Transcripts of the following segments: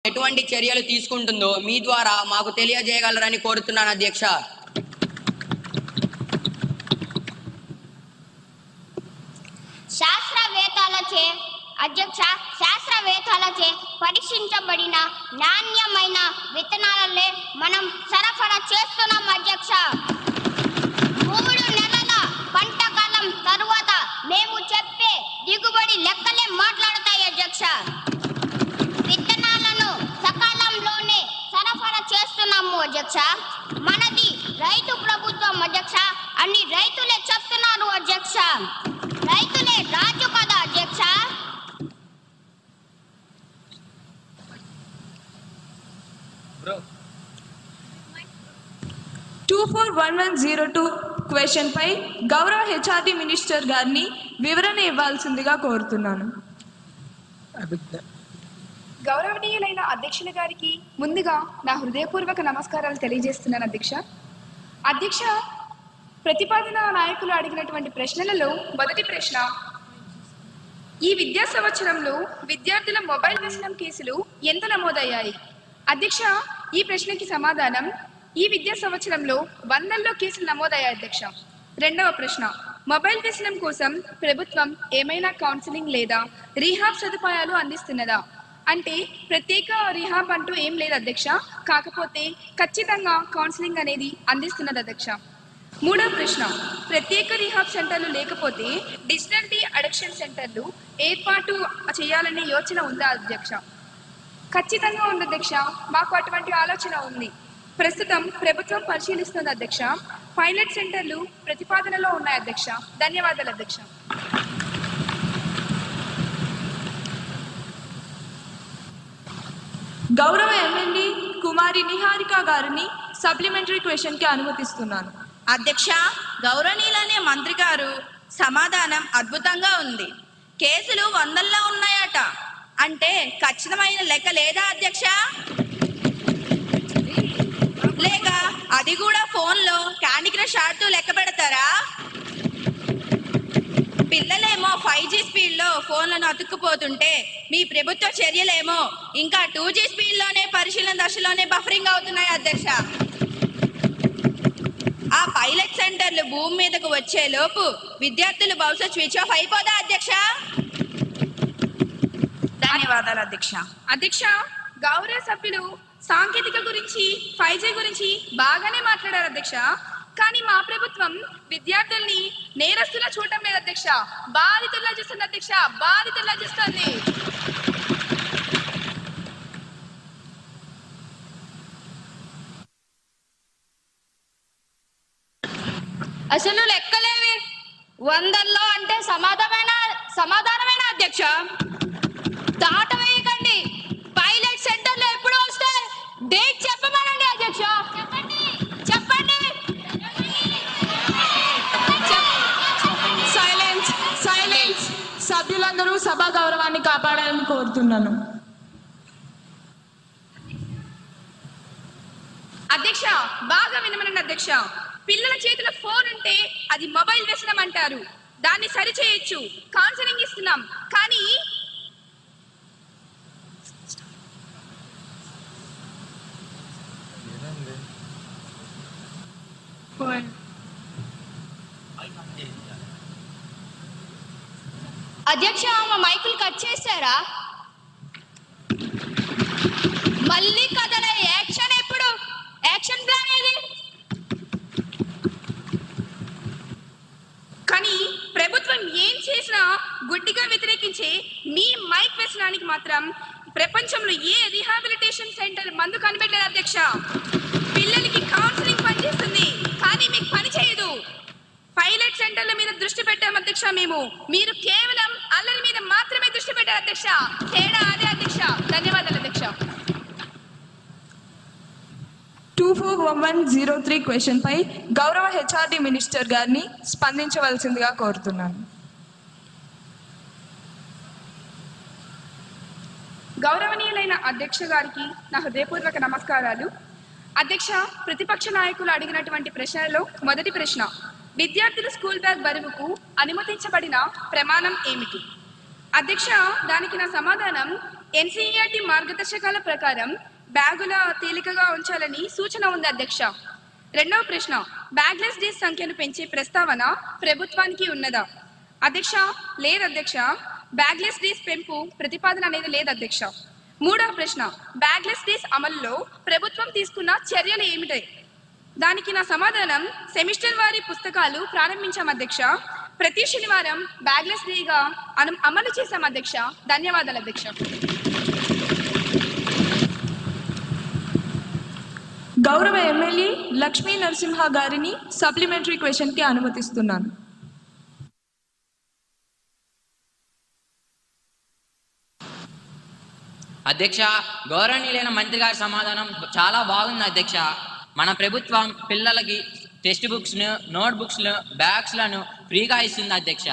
ఎటువంటి చర్యలు తీసుకుంటుందో మీ ద్వారా మాకు తెలియజేయగలరని కోరుతున్నాను అధ్యక్ష. శాస్త్రవేత్తలచే పరీక్షించబడిన నాణ్యమైన విత్తనాలనే మనం సరఫరా చేస్తున్నాం అధ్యక్ష. 3 నెలల పంట కాలం తరువాత మేము చెప్పే దిగుబడి లెక్కలే మాట్లాడతాయి అధ్యక్ష. విత్తనాలను సకాలంలోనే సరఫరా చేస్తున్నాము అధ్యక్ష. మనది రైతు ప్రభుత్వం అధ్యక్ష అని రైతులే చెప్తున్నారు అధ్యక్ష. రైతులే రాజు కదా అధ్యక్ష. Bro. 241102 క్వశ్చన్ పై గౌరవ హెచ్ఆర్డి మినిస్టర్ గారిని వివరణ ఇవ్వాల్సిందిగా కోరుతున్నాను. గౌరవనీయులైన అధ్యక్షుల గారికి ముందుగా నా హృదయపూర్వక నమస్కారాలు తెలియజేస్తున్నాను అధ్యక్ష. అధ్యక్ష, ప్రతిపాదన నాయకులు అడిగినటువంటి ప్రశ్నలలో మొదటి ప్రశ్న, ఈ విద్యా సంవత్సరంలో విద్యార్థుల మొబైల్ వ్యసనం కేసులు ఎంత నమోదయ్యాయి? అధ్యక్ష, ఈ ప్రశ్నకి సమాధానం, ఈ విద్యా సంవత్సరంలో 100లో కేసులు నమోదయ్యాయి అధ్యక్ష. రెండవ ప్రశ్న, మొబైల్ వ్యసనం కోసం ప్రభుత్వం ఏమైనా కౌన్సిలింగ్ లేదా రీహాబ్ సదుపాయాలు అందిస్తున్నదా? అంటే ప్రత్యేక రీహాబ్ అంటూ ఏం లేదు అధ్యక్ష, కాకపోతే ఖచ్చితంగా కౌన్సిలింగ్ అనేది అందిస్తున్నది అధ్యక్ష. మూడవ ప్రశ్న, ప్రత్యేక రీహాబ్ సెంటర్లు లేకపోతే డిజిటల్ డి అడిక్షన్ సెంటర్లు ఏర్పాటు చేయాలనే యోచన ఉందా అధ్యక్ష? ఖచ్చితంగా ఉంది అధ్యక్ష, మాకు అటువంటి ఆలోచన ఉంది. ప్రస్తుతం ప్రభుత్వం పరిశీలిస్తుంది అధ్యక్ష. పైలట్ సెంటర్లు ప్రతిపాదనలో ఉన్నాయి అధ్యక్ష. ధన్యవాదాలు అధ్యక్ష. గౌరవ ఎమ్మెల్యే కుమారి నిహారిక గారిని సప్లిమెంటరీ క్వశ్చన్ కి అనుమతిస్తున్నాను. అధ్యక్ష, గౌరవనీయులనే మంత్రి గారు సమాధానం అద్భుతంగా ఉంది. కేసులు 100లో ఉన్నాయట అంటే ఖచ్చితమైన లెక్క లేదా అధ్యక్ష? లేక అది కూడా ఫోన్లో క్యాండీ క్రష్ ఆడుతూ లెక్క పెడతారా? పిల్లలేమో 5G స్పీడ్లో ఫోన్లను అతుక్కుపోతుంటే మీ ప్రభుత్వ చర్యలేమో ఇంకా 2G స్పీడ్లోనే పరిశీలన దశలోనే బఫరింగ్ అవుతున్నాయి అధ్యక్ష. ఆ పైలట్ సెంటర్లు భూమి మీదకు వచ్చే లోపు విద్యార్థులు బహుశా స్విచ్ ఆఫ్ అయిపోదా అధ్యక్ష? ధన్యవాదాలు అధ్యక్ష. అధ్యక్ష, గౌరవ సభ్యులు సాంకేతిక గురించి 5G గురించి బాగానే మాట్లాడారు అధ్యక్ష. కానీ మా ప్రభుత్వం విద్యార్థుల్ని నేరస్తులా చూడటం లేదు అధ్యక్ష, బాధితుల్లా చూస్తుంది అధ్యక్ష, బాధితుల్లా చూస్తుంది. అసలు లెక్కలేవి 100లో అంటే సమాధానమైన అధ్యక్ష. దాట వేయకండి. పైలట్ సెంటర్లో ఎప్పుడు వస్తాయి? డేట్ చెప్పమనండి అధ్యక్ష. చెప్పండి. Silence silence. సభ్యులందరూ సభా గౌరవాన్ని కాపాడాలని కోరుతున్నాను. అధ్యక్ష, బాగా వినమనండి అధ్యక్ష. పిల్లల చేతిలో ఫోన్ ఉంటే అది మొబైల్ వ్యసనం అంటారు. దాన్ని సరిచేయచ్చు, కౌన్సిలింగ్ ఇస్తున్నాం. కానీ అధ్యక్ష, మా మైకులు కట్ చేశారా? మళ్ళీ కదలే. యాక్షన్ ఎప్పుడు? యాక్షన్ ప్లాన్ ఏది? కానీ ప్రభుత్వం ఏం చేసినా గుడ్డిగా వ్యతిరేకించే మీ మైక్ వ్యసనానికి మాత్రం ప్రపంచంలో ఏ రీహాబిలిటేషన్ సెంటర్ మందు కనిపెట్టలేదు అధ్యక్ష. పిల్లలకి కౌన్సిలింగ్ పనిచేస్తుంది కానీ మీకు పని చేయదు. పైలట్ సెంటర్ల మీద దృష్టి పెట్టాం అధ్యక్ష మేము. మీరు కేవలం అల్లరి మీద మాత్రమే దృష్టి పెట్టారు అధ్యక్ష. తేడా అదే అధ్యక్ష. ధన్యవాదాలు అధ్యక్ష. 241103 క్వశ్చన్ పై గౌరవ హెచ్ఆర్డి మినిస్టర్ గారిని స్పందించవలసిందిగా కోరుతున్నాను. గౌరవనీయులైన అధ్యక్ష గారికి నా హృదయపూర్వక నమస్కారాలు. అధ్యక్ష, ప్రతిపక్ష నాయకులు అడిగినటువంటి ప్రశ్నలలో మొదటి ప్రశ్న, విద్యార్థుల స్కూల్ బ్యాగ్ బరువుకు అనుమతించబడిన ప్రమాణం ఏమిటి? అధ్యక్ష, దానికి నా సమాధానం, ఎన్సీఈఆర్టీ మార్గదర్శకాల ప్రకారం బ్యాగుల తేలికగా ఉంచాలని సూచన ఉంది అధ్యక్ష. రెండవ ప్రశ్న, బ్యాగ్లెస్ డేస్ సంఖ్యను పెంచే ప్రస్తావన ప్రభుత్వానికి ఉన్నదా? అధ్యక్ష, లేదు అధ్యక్ష. బ్యాగ్లెస్ డేస్ పెంపు ప్రతిపాదన అనేది లేదు అధ్యక్ష. మూడవ ప్రశ్న, బ్యాగ్లెస్ డేస్ అమలులో ప్రభుత్వం తీసుకున్న చర్యలు ఏమిటాయి? దానికి నా సమాధానం, సెమిస్టర్ వారి పుస్తకాలు ప్రారంభించాం అధ్యక్ష. ప్రతి శనివారం బ్యాగ్లెస్ డేగా అమలు చేశాం అధ్యక్ష. ధన్యవాదాలు అధ్యక్ష. గౌరవ ఎమ్మెల్యే లక్ష్మీ నరసింహ గారిని సప్లిమెంటరీ క్వశ్చన్కి అనుమతిస్తున్నాను. అధ్యక్ష, గౌరవనీయులైన మంత్రి గారి సమాధానం చాలా బాగుంది అధ్యక్ష. మన ప్రభుత్వం పిల్లలకి టెక్స్ట్ బుక్స్ను, నోట్ బుక్స్ను, బ్యాగ్స్లను ఫ్రీగా ఇస్తుంది అధ్యక్ష.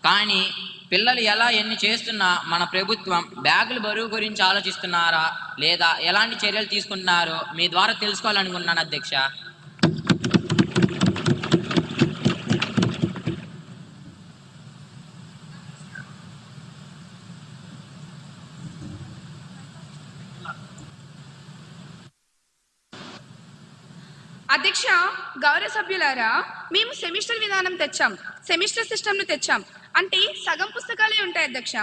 కానీ పిల్లలు ఎన్ని చేస్తున్నా మన ప్రభుత్వం బ్యాగుల బరువు గురించి ఆలోచిస్తున్నారా లేదా ఎలాంటి చర్యలు తీసుకుంటున్నారో మీ ద్వారా తెలుసుకోవాలనుకున్నాను అధ్యక్ష. అధ్యక్ష, గౌరవ సభ్యులారా, మేము సెమిస్టర్ విధానం తెచ్చాం, సెమిస్టర్ సిస్టమ్ను తెచ్చాం. అంటే సగం పుస్తకాలే ఉంటాయి అధ్యక్ష.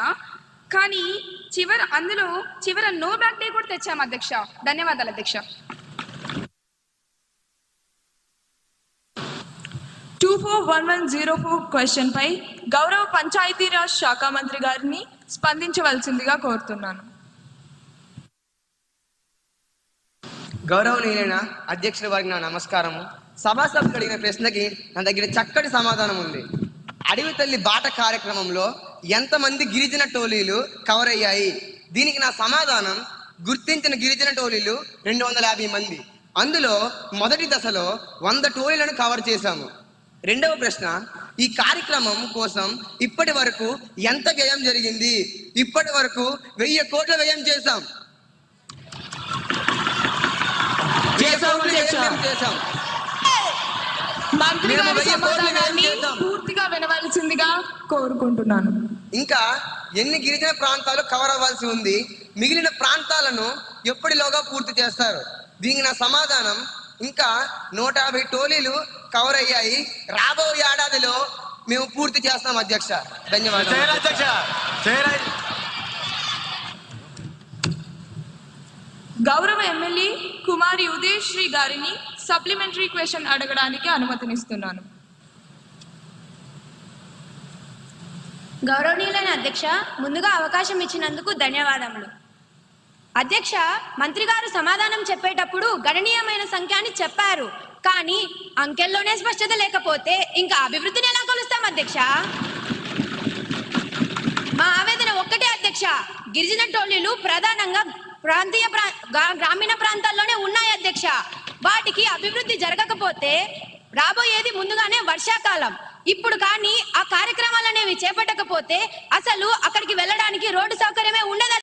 కానీ అందులో చివర నో బ్యాగ్ డే కూడా తెచ్చాం అధ్యక్ష. ధన్యవాదాలు అధ్యక్ష. 241104 క్వశ్చన్ పై గౌరవ పంచాయతీరాజ్ శాఖ మంత్రి గారిని స్పందించవలసిందిగా కోరుతున్నాను. గౌరవనీయులైన అధ్యక్షుల వారికి నా నమస్కారము. సభాసభ్యులు అడిగిన ప్రశ్నకి నా దగ్గర చక్కటి సమాధానం ఉంది. అడవి తల్లి బాట కార్యక్రమంలో ఎంతమంది గిరిజన టోలీలు కవర్ అయ్యాయి? దీనికి నా సమాధానం, గుర్తించిన గిరిజన టోలీలు 250 మంది. అందులో మొదటి దశలో 100 టోలీలను కవర్ చేశాము. రెండవ ప్రశ్న, ఈ కార్యక్రమం కోసం ఇప్పటి వరకు ఎంత వ్యయం జరిగింది? ఇప్పటి వరకు 1000 కోట్ల వ్యయం చేశాం. మంత్రి గారి సమాధానాన్ని పూర్తిగా వినవలసిందిగా కోరుకుంటున్నాను. ఇంకా ఎన్ని గిరిజన ప్రాంతాలు కవర్ అవ్వాల్సి ఉంది? మిగిలిన ప్రాంతాలను ఎప్పటిలోగా పూర్తి చేస్తారు? దీనికి నా సమాధానం, ఇంకా 150 టోలీలు కవర్ అయ్యాయి. రాబోయే ఏడాదిలో మేము పూర్తి చేస్తాం అధ్యక్ష. ధన్యవాదాలు. గౌరవ ఎమ్మెల్యే కుమారి ఉదయశ్రీ గారిని సప్లిమెంటరీ క్వశ్చన్ అడగడానికి అనుమతినిస్తున్నాను. గౌరవనీయులైన అధ్యక్ష, ముందుగా అవకాశం ఇచ్చినందుకు ధన్యవాదములు. అధ్యక్ష, మంత్రి గారు సమాధానం చెప్పేటప్పుడు గణనీయమైన సంఖ్య అని చెప్పారు. కానీ అంకెల్లోనే స్పష్టత లేకపోతే ఇంకా అభివృద్ధిని ఎలా కొలుస్తాం అధ్యక్ష? మా ఆవేదన ఒక్కటే అధ్యక్ష, గిరిజన టోలీలు ప్రధానంగా గ్రామీణ ప్రాంతాల్లోనే ఉన్నాయి అధ్యక్ష. వాటికి అభివృద్ధి జరగకపోతే రాబోయేది ముందుగానే వర్షాకాలం. ఇప్పుడు కానీ ఆ కార్యక్రమాలు అనేవి చేపట్టకపోతే అసలు అక్కడికి వెళ్ళడానికి రోడ్డు సౌకర్యమే ఉండదు.